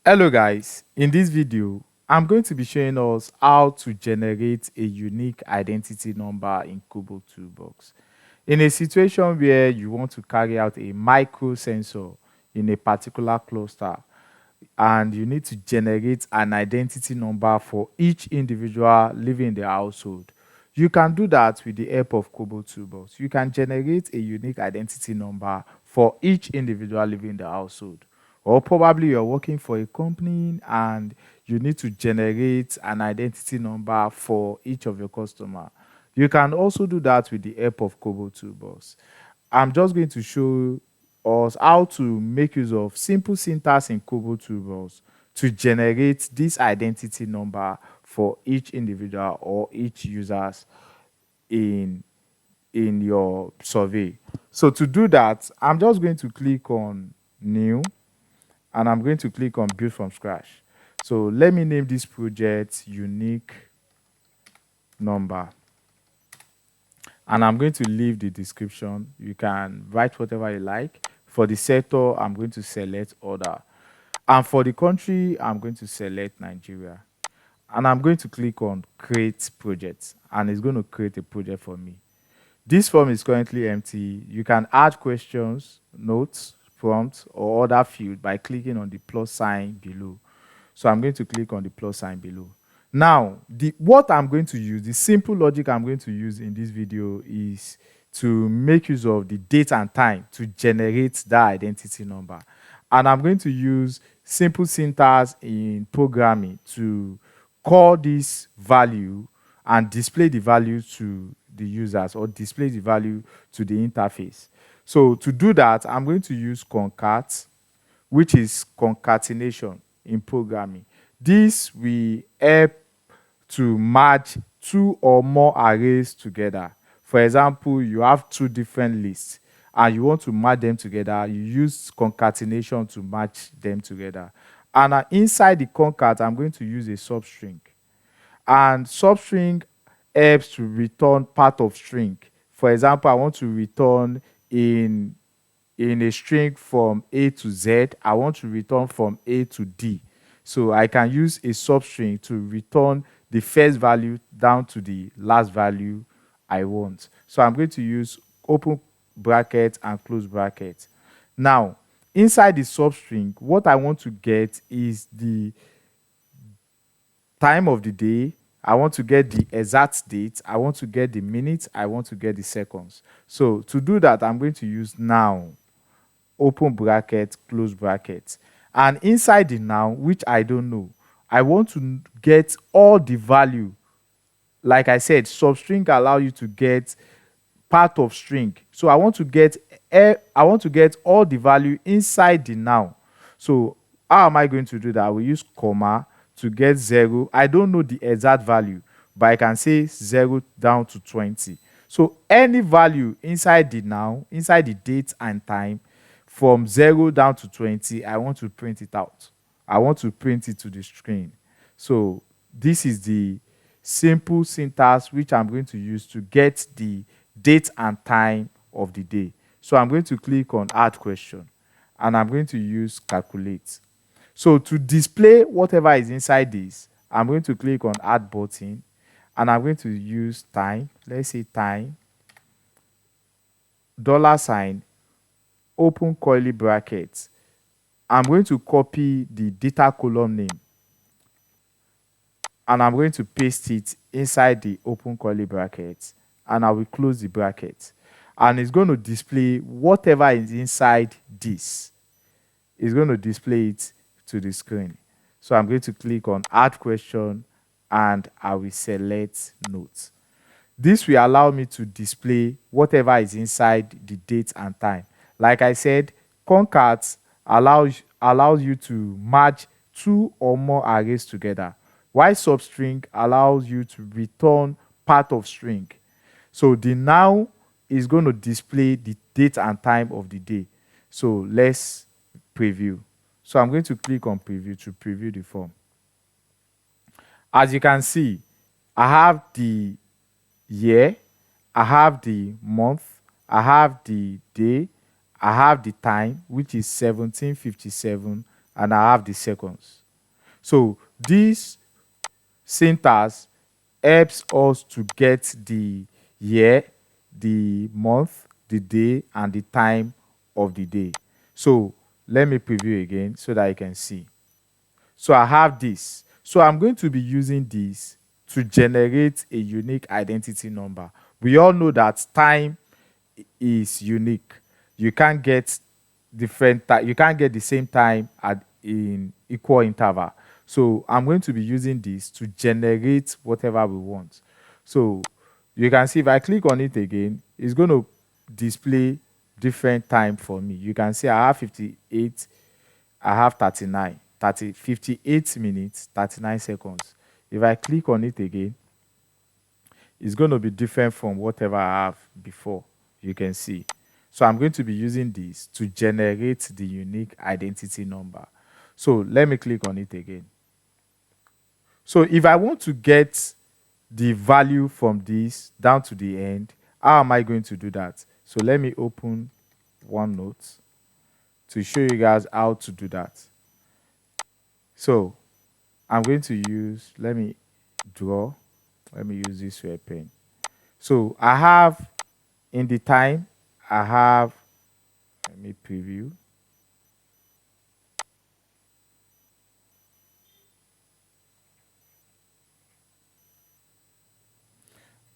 Hello guys, in this video, I'm going to be showing us how to generate a unique identity number in Kobotoolbox. In a situation where you want to carry out a micro sensor in a particular cluster and you need to generate an identity number for each individual living in the household, you can do that with the help of Kobotoolbox. You can generate a unique identity number for each individual living in the household. Or probably you're working for a company and you need to generate an identity number for each of your customer. You can also do that with the help of Kobotoolbox. I'm just going to show us how to make use of simple syntax in Kobotoolbox to generate this identity number for each individual or each users in your survey. So to do that, I'm just going to click on new and I'm going to click on build from scratch. So let me name this project unique number. And I'm going to leave the description. You can write whatever you like. For the sector, I'm going to select other. And for the country, I'm going to select Nigeria. And I'm going to click on create project. And it's going to create a project for me. This form is currently empty. You can add questions, notes, prompts, or other field by clicking on the plus sign below. So I'm going to click on the plus sign below. Now, what I'm going to use, the simple logic I'm going to use in this video is to make use of the date and time to generate that identity number. And I'm going to use simple syntax in programming to call this value and display the value to the users or display the value to the interface. So to do that, I'm going to use concat, which is concatenation in programming. This will help to match two or more arrays together. For example, you have two different lists and you want to match them together. You use concatenation to match them together. And inside the concat, I'm going to use a substring. And substring helps to return part of string. For example, I want to return in a string from A to Z, I want to return from A to D. So I can use a substring to return the first value down to the last value I want. So I'm going to use open bracket and close bracket. Now, inside the substring, what I want to get is the time of the day. I want to get the exact date. I want to get the minutes. I want to get the seconds. So to do that, I'm going to use now, open bracket, close bracket. And inside the now, which I don't know, I want to get all the value. Like I said, substring allow you to get part of string. So I want to get all the value inside the now. So how am I going to do that? I will use comma to get 0. I don't know the exact value, but I can say 0 down to 20. So any value inside the now, inside the date and time, from 0 down to 20, I want to print it out. I want to print it to the screen. So this is the simple syntax which I'm going to use to get the date and time of the day. So I'm going to click on add question and I'm going to use calculate. So to display whatever is inside this, I'm going to click on add button and I'm going to use time. Let's say time, $sign, open curly brackets. I'm going to copy the data column name and I'm going to paste it inside the open curly brackets and I will close the bracket. And it's going to display whatever is inside this. It's going to display it to the screen. So I'm going to click on add question and I will select notes. This will allow me to display whatever is inside the date and time. Like I said, concat allows you to merge two or more arrays together, while substring allows you to return part of string. So the now is going to display the date and time of the day. So let's preview. So I'm going to click on preview to preview the form. As you can see, I have the year, I have the month, I have the day, I have the time, which is 17:57 and I have the seconds. So this syntax helps us to get the year, the month, the day, and the time of the day. So let me preview again so that you can see. So I have this. So I'm going to be using this to generate a unique identity number. We all know that time is unique. You can't get you can't get the same time in equal interval. So I'm going to be using this to generate whatever we want. So you can see if I click on it again, it's going to display different time for me. You can see I have 58, I have 39, 58 minutes, 39 seconds. If I click on it again, it's going to be different from whatever I have before. You can see. So I'm going to be using this to generate the unique identity number. So let me click on it again. So if I want to get the value from this down to the end, how am I going to do that? So let me open OneNote to show you guys how to do that. So I'm going to use, let me use this red pen. So I have in the time, I have, let me preview.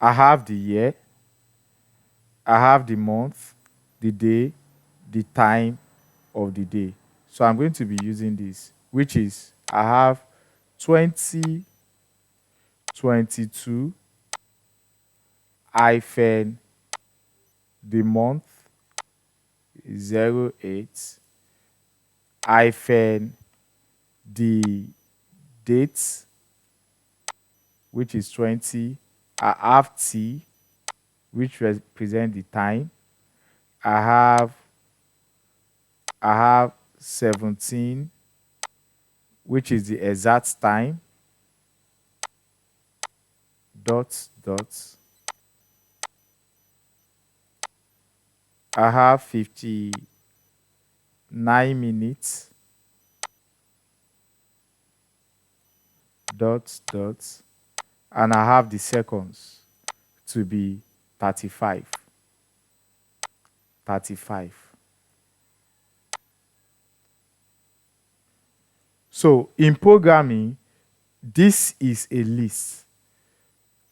I have the year, I have the month, the day, the time of the day. So I'm going to be using this, which is I have 2022 hyphen the month 08 hyphen the date, which is 20. I have T, which represent the time. I have 17, which is the exact time. Dot. I have 59 minutes. Dot. And I have the seconds to be 35. So in programming, this is a list.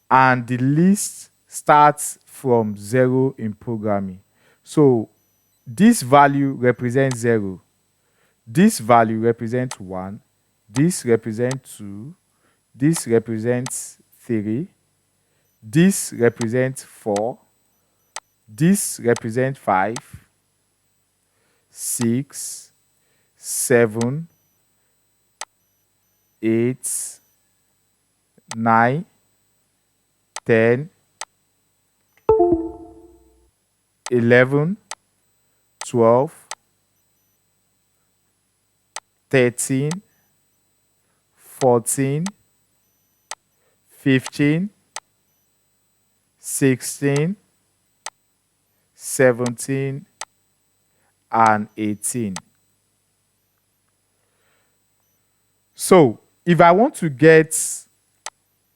And the list starts from 0 in programming. So this value represents 0. This value represents 1. This represents 2. This represents 3. This represents 4. This represents 5, 6, 7, 8, 9, 10, 11, 12, 13, 14, 15, 16, 17, and 18. So if I want to get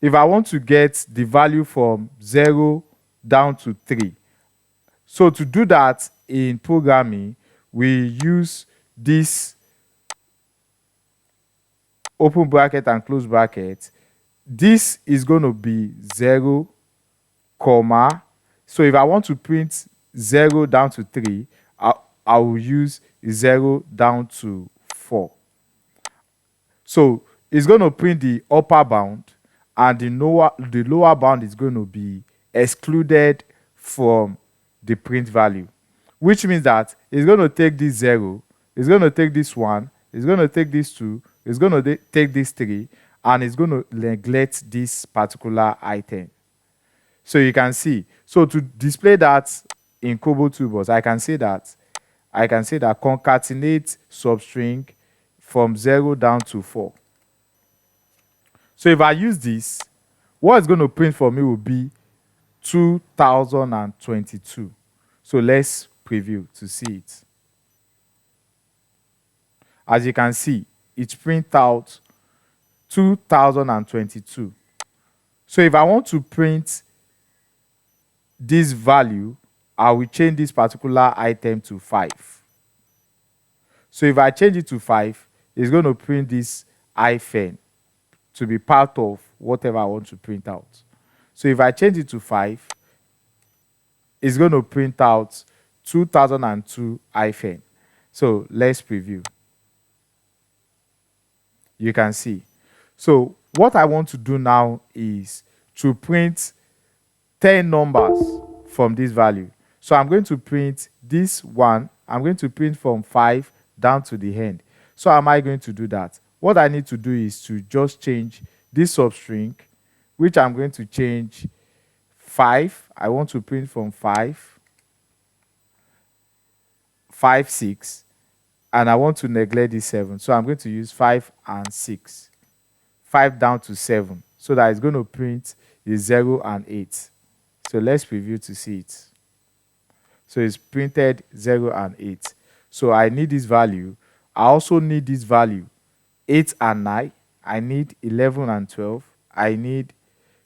the value from 0 down to 3, so to do that in programming, we use this open bracket and close bracket. This is going to be 0, comma. So if I want to print 0 down to 3, I will use 0 down to 4. So it's going to print the upper bound, and the lower bound is going to be excluded from the print value, which means that it's going to take this 0, it's going to take this 1, it's going to take this 2, it's going to take this 3, and it's going to neglect this particular item. So you can see. So to display that in Kobotoolbox, I can say that concatenate substring from 0 down to 4. So if I use this, what it's going to print for me will be 2022. So let's preview to see it. As you can see, it prints out 2022. So if I want to print this value, I will change this particular item to 5. So if I change it to 5, it's going to print this hyphen to be part of whatever I want to print out. So if I change it to 5, it's going to print out 2002 hyphen. So let's preview. You can see. So what I want to do now is to print 10 numbers from this value. So I'm going to print this one. I'm going to print from 5 down to the end. So how am I going to do that? What I need to do is to just change this substring, which I'm going to change 5. I want to print from 5, 5, 6, and I want to neglect this 7. So I'm going to use 5 and 6. 5 down to 7. So that it's going to print is 0 and 8. So let's preview to see it. So it's printed 0 and 8. So I need this value. I also need this value 8 and 9. I need 11 and 12. I need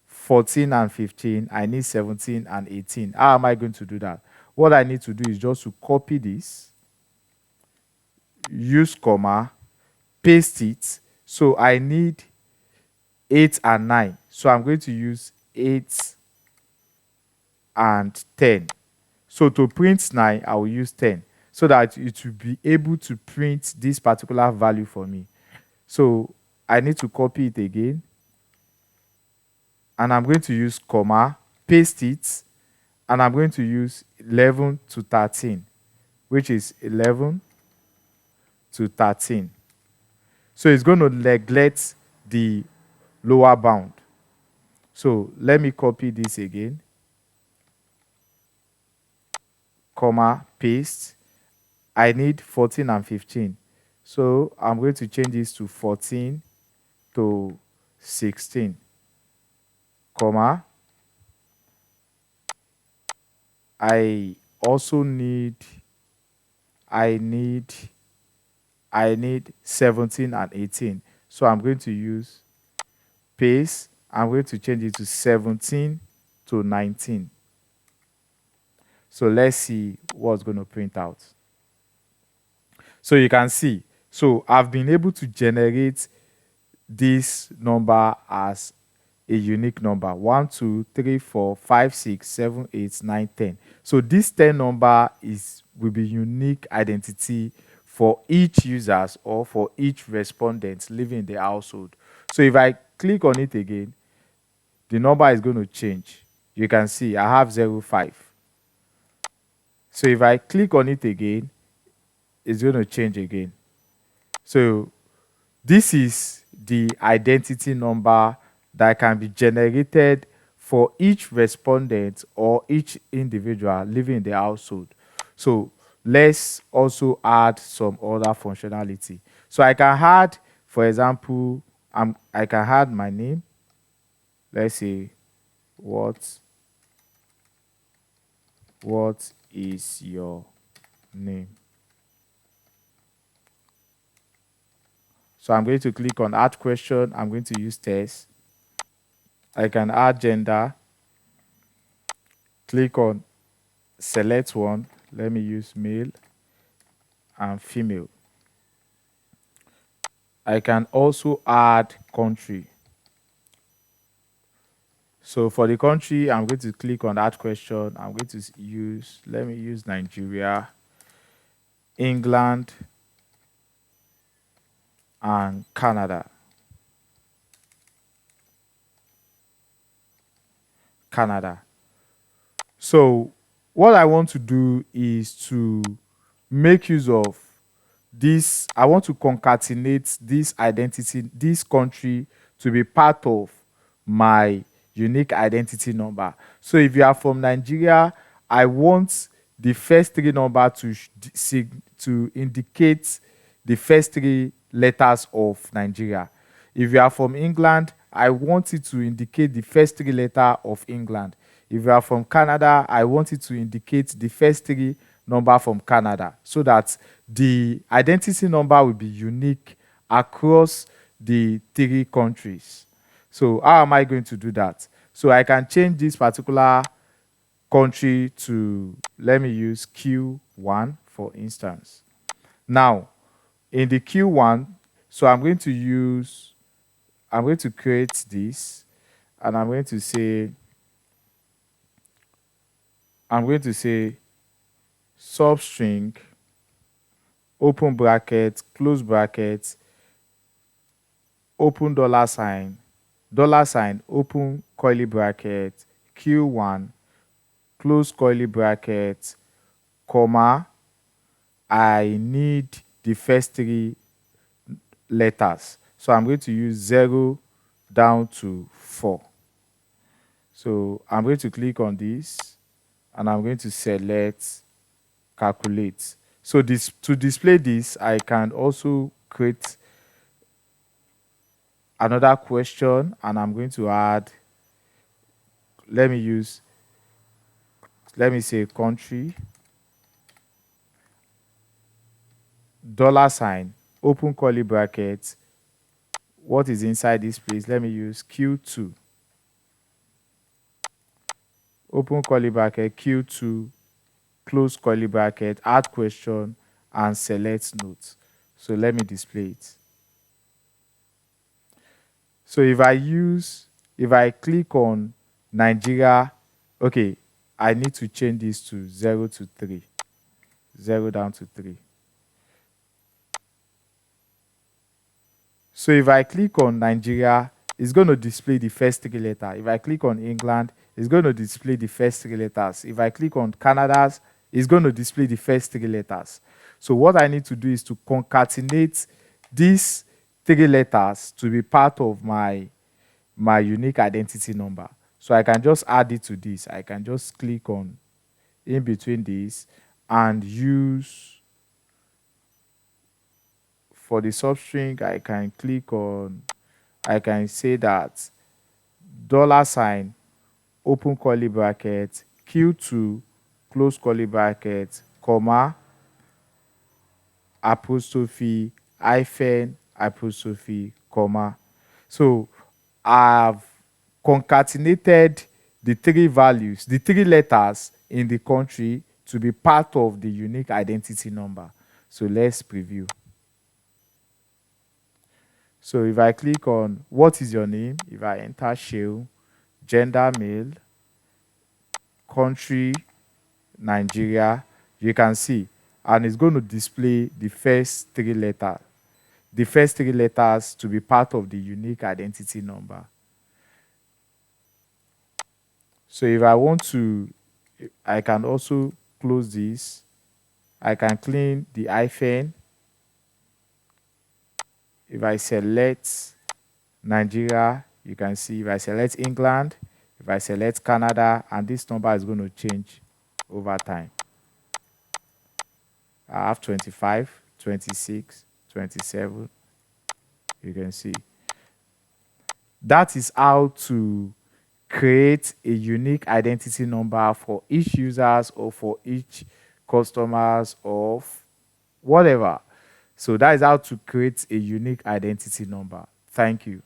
14 and 15. I need 17 and 18. How am I going to do that? What I need to do is just to copy this, use comma, paste it. So I need 8 and 9. So I'm going to use 8 and 10. So to print 9, I will use 10 so that it will be able to print this particular value for me. So I need to copy it again. And I'm going to use comma, paste it, and I'm going to use 11 to 13, which is 11 to 13. So it's going to neglect the lower bound. So let me copy this again. Comma, paste. I need 14 and 15. So I'm going to change this to 14 to 16. Comma. I also need 17 and 18. So I'm going to use paste. I'm going to change it to 17 to 19. So let's see what's going to print out. So you can see. So I've been able to generate this number as a unique number. 1, 2, 3, 4, 5, 6, 7, 8, 9, 10. So this 10 number will be unique identity for each users or for each respondent living in the household. So if I click on it again, the number is going to change. You can see I have 05. So if I click on it again, it's going to change again. So this is the identity number that can be generated for each respondent or each individual living in the household. So let's also add some other functionality. So I can add, for example, I can add my name. Let's say, what is your name? So I'm going to click on add question. I'm going to use test. I can add gender. Click on select one. Let me use male and female. I can also add country. So for the country, I'm going to click on add question. I'm going to let me use Nigeria, England, and Canada. So what I want to do is to make use of this. I want to concatenate this identity, this country, to be part of my unique identity number. So if you are from Nigeria, I want the first 3 number to indicate the first 3 letters of Nigeria. If you are from England, I want it to indicate the first 3 letters of England. If you are from Canada, I want it to indicate the first 3 number from Canada, so that the identity number will be unique across the 3 countries. So how am I going to do that? So I can change this particular country to, let me use Q1 for instance. Now, in the Q1, so I'm going to create this, and I'm going to say substring, open bracket, close bracket, open dollar sign, open curly bracket, Q1, close curly bracket, comma. I need the first 3 letters. So I'm going to use 0 down to 4. So I'm going to click on this, and I'm going to select calculate. So this, to display this, I can also create another question, and I'm going to add, let me say country, dollar sign, open curly bracket. What is inside this place? Let me use Q2, open curly bracket, Q2, close curly bracket, add question, and select note. So let me display it. So if I click on Nigeria, okay, I need to change this to 0 to 3, 0 down to 3. So if I click on Nigeria, it's going to display the first 3 letters. If I click on England, it's going to display the first 3 letters. If I click on Canada, it's going to display the first 3 letters. So what I need to do is to concatenate these 3 letters to be part of my unique identity number. So I can just add it to this. I can just click on in between these and use, for the substring, I can click on, I can say that dollar sign, open curly bracket, Q2, close curly bracket, comma, apostrophe, hyphen, apostrophe, comma. So I've concatenated the 3 values, the 3 letters in the country to be part of the unique identity number. So let's preview. So if I click on what is your name, if I enter Shale, gender male, country Nigeria, you can see, and it's going to display the first 3 letters to be part of the unique identity number. So if I want to, I can also close this. I can clean the hyphen. If I select Nigeria, you can see if I select England, if I select Canada, and this number is going to change over time. I have 25, 26, 27. You can see. That is how to create a unique identity number for each users or for each customers of whatever. So that is how to create a unique identity number. Thank you.